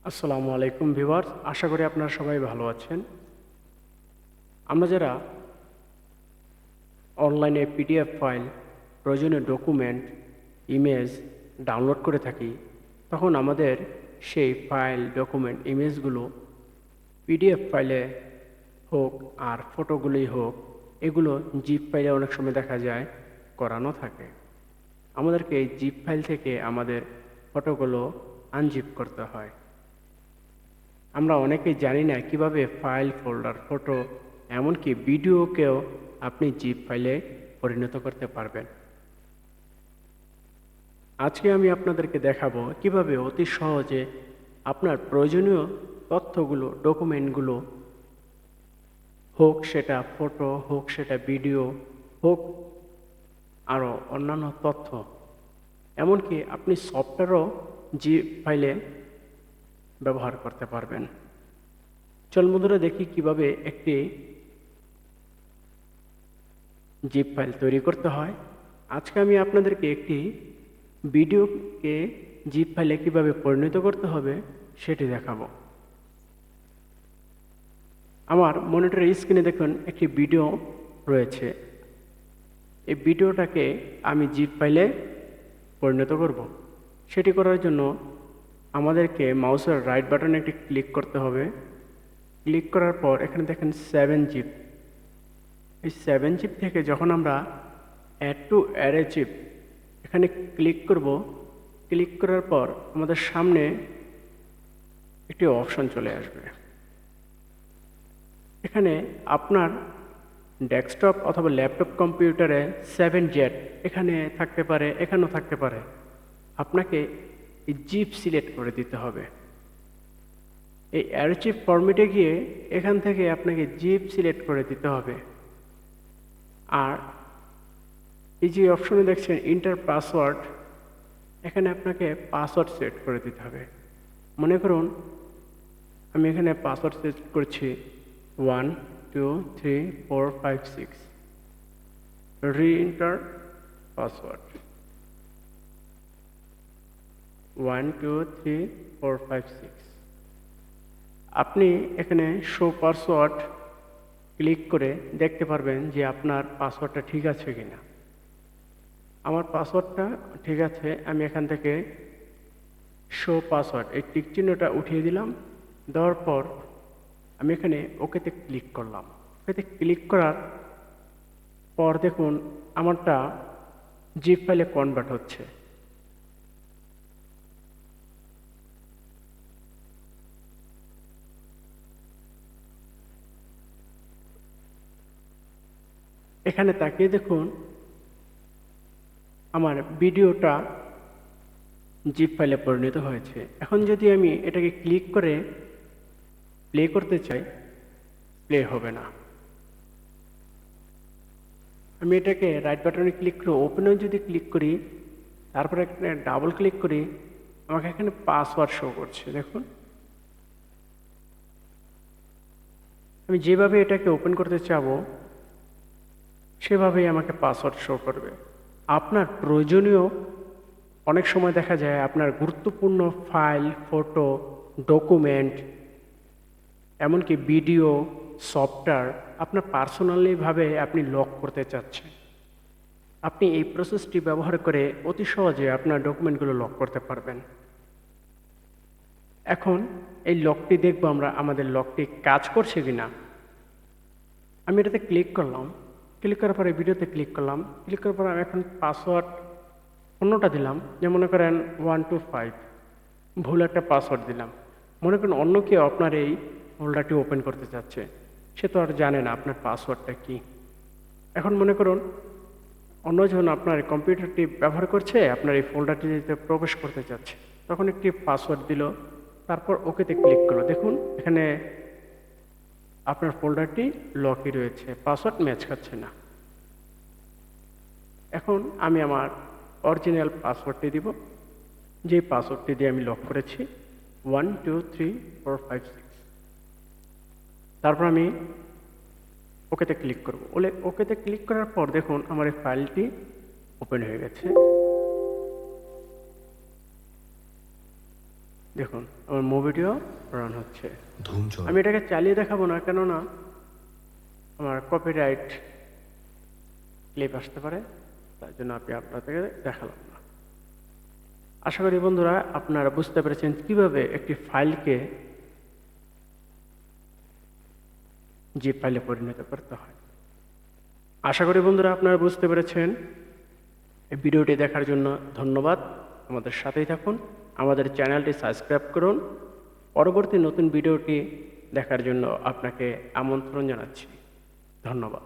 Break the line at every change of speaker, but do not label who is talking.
আসসালামু আলাইকুম ভিউয়ার্স, আশা করি আপনারা সবাই ভালো আছেন। আমরা যারা অনলাইনে পিডিএফ ফাইল, প্রয়োজনীয় ডকুমেন্ট, ইমেজ ডাউনলোড করে থাকি, তখন আমাদের সেই ফাইল, ডকুমেন্ট, ইমেজগুলো পিডিএফ ফাইলে হোক আর ফটোগুলোই হোক, এগুলো জিপ ফাইলে অনেক সময় দেখা যায় করানো থাকে। আমাদেরকে এই জিপ ফাইল থেকে আমাদের ফটোগুলো আনজিপ করতে হয়। আমরা অনেকেই জানি না কিভাবে ফাইল, ফোল্ডার, ফটো, এমনকি ভিডিওকেও আপনি জিপ ফাইলে পরিণত করতে পারবেন। আজকে আমি আপনাদেরকে দেখাবো কিভাবে অতি সহজে আপনার প্রয়োজনীয় তথ্যগুলো, ডকুমেন্টগুলো, হোক সেটা ফটো, হোক সেটা ভিডিও, হোক আরও অন্যান্য তথ্য, এমনকি আপনি সফটওয়্যারও জিপ ফাইলে ব্যবহার করতে পারবেন। চল বন্ধুরা, দেখি কিভাবে একটি জিপ ফাইল তৈরি করতে হয়। আজকে আমি আপনাদেরকে একটি ভিডিওকে জিপ ফাইলে কিভাবে পরিণত করতে হবে সেটি দেখাবো। আমার মনিটরের স্ক্রিনে দেখুন একটি ভিডিও রয়েছে। এই ভিডিওটাকে আমি জিপ ফাইলে পরিণত করব। সেটি করার জন্য আমাদেরকে মাউসের রাইট বাটনে একটি ক্লিক করতে হবে। ক্লিক করার পর এখানে দেখেন 7 জিপ। এই 7 জিপ থেকে যখন আমরা অ্যাড টু অ্যারে জিপ এখানে ক্লিক করব, ক্লিক করার পর আমাদের সামনে একটি অপশন চলে আসবে। এখানে আপনার ডেস্কটপ অথবা ল্যাপটপ কম্পিউটারে 7Z এখানে থাকতে পারে, এখানেও থাকতে পারে। আপনাকে এই জিপ সিলেক্ট করে দিতে হবে। এই অ্যারে জিপ ফরম্যাটে গিয়ে এখান থেকে আপনাকে জিপ সিলেক্ট করে দিতে হবে। আর এই যে অপশনে দেখছেন ইন্টার পাসওয়ার্ড, এখানে আপনাকে পাসওয়ার্ড সেট করে দিতে হবে। মনে করুন আমি এখানে পাসওয়ার্ড সেট করছি 1 2 3 4 5 6। রি-এন্টার পাসওয়ার্ড 1 2 3 4 5 6। আপনি এখানে শো পাসওয়ার্ড ক্লিক করে দেখতে পারবেন যে আপনার পাসওয়ার্ডটা ঠিক আছে কিনা। আমার পাসওয়ার্ডটা ঠিক আছে। আমি এখান থেকে শো পাসওয়ার্ড এই টিক চিহ্নটা উঠিয়ে দিলাম। দেওয়ার পর আমি এখানে ওকেতে ক্লিক করলাম। ওকেতে ক্লিক করার পর দেখুন আমারটা জিপ ফাইলে কনভার্ট হচ্ছে। এখানে তাকিয়ে দেখুন আমার ভিডিওটা জিপ ফাইলে পরিণত হয়েছে। এখন যদি আমি এটাকে ক্লিক করে প্লে করতে চাই, প্লে হবে না। আমি এটাকে রাইট বাটনে ক্লিক করে ওপেনেও যদি ক্লিক করি, তারপরে এখানে ডাবল ক্লিক করি, আমাকে এখানে পাসওয়ার্ড শো করছে। দেখুন আমি যেভাবে এটাকে ওপেন করতে চাবো সেভাবেই আমাকে পাসওয়ার্ড শো করবে। আপনার প্রয়োজনীয়, অনেক সময় দেখা যায় আপনার গুরুত্বপূর্ণ ফাইল, ফটো, ডকুমেন্ট, এমনকি ভিডিও, সফটওয়্যার আপনার পার্সোনালিভাবে আপনি লক করতে চাচ্ছেন। আপনি এই প্রসেসটি ব্যবহার করে অতি সহজে আপনার ডকুমেন্টগুলো লক করতে পারবেন। এখন এই লকটি দেখব আমরা, আমাদের লকটি কাজ করছে কিনা। আমি এটাতে ক্লিক করলাম। ক্লিক করার পরে ভিডিওতে ক্লিক করলাম। ক্লিক করার পর আমি এখন পাসওয়ার্ড অন্যটা দিলাম, যে মনে করেন 1 2 5, ভুল একটা পাসওয়ার্ড দিলাম। মনে করেন অন্য কেউ আপনার এই ফোল্ডারটি ওপেন করতে চাচ্ছে, সে তো আর জানে না আপনার পাসওয়ার্ডটা কি। এখন মনে করুন অন্যজন আপনার কম্পিউটারটি ব্যবহার করছে, আপনার এই ফোল্ডারটিতে প্রবেশ করতে চাচ্ছে, তখন একটি পাসওয়ার্ড দিল, তারপর ওকেতে ক্লিক করলো। দেখুন এখানে আপনার ফোল্ডারটি লকই রয়েছে, পাসওয়ার্ড ম্যাচ খাচ্ছে না। এখন আমি আমার অরিজিনাল পাসওয়ার্ডটি দিব, যে পাসওয়ার্ডটি দিয়ে আমি লক করেছি 1 2 3 4 5 6। তারপর আমি ওকেতে ক্লিক করব। ওকেতে ক্লিক করার পর দেখুন আমার এই ফাইলটি ওপেন হয়ে গেছে। দেখুন আমার মুভিটিও রান হচ্ছে।
ধুম চল।
আমি এটাকে চালিয়ে দেখাবো না, কেননা আমার কপিরাইট ক্লিপ আসতে পারে, তার জন্য আমি আপনাদেরকে দেখালাম না। আশা করি বন্ধুরা আপনারা বুঝতে পেরেছেন কিভাবে একটি ফাইলকে জিপ ফাইলে পরিণত করতে হয়। আশা করি বন্ধুরা আপনারা বুঝতে পেরেছেন। এই ভিডিওটি দেখার জন্য ধন্যবাদ। আমাদের সাথেই থাকুন, আমাদের চ্যানেলটি সাবস্ক্রাইব করুন। পরবর্তী নতুন ভিডিওটি দেখার জন্য আপনাকে আমন্ত্রণ জানাচ্ছি। ধন্যবাদ।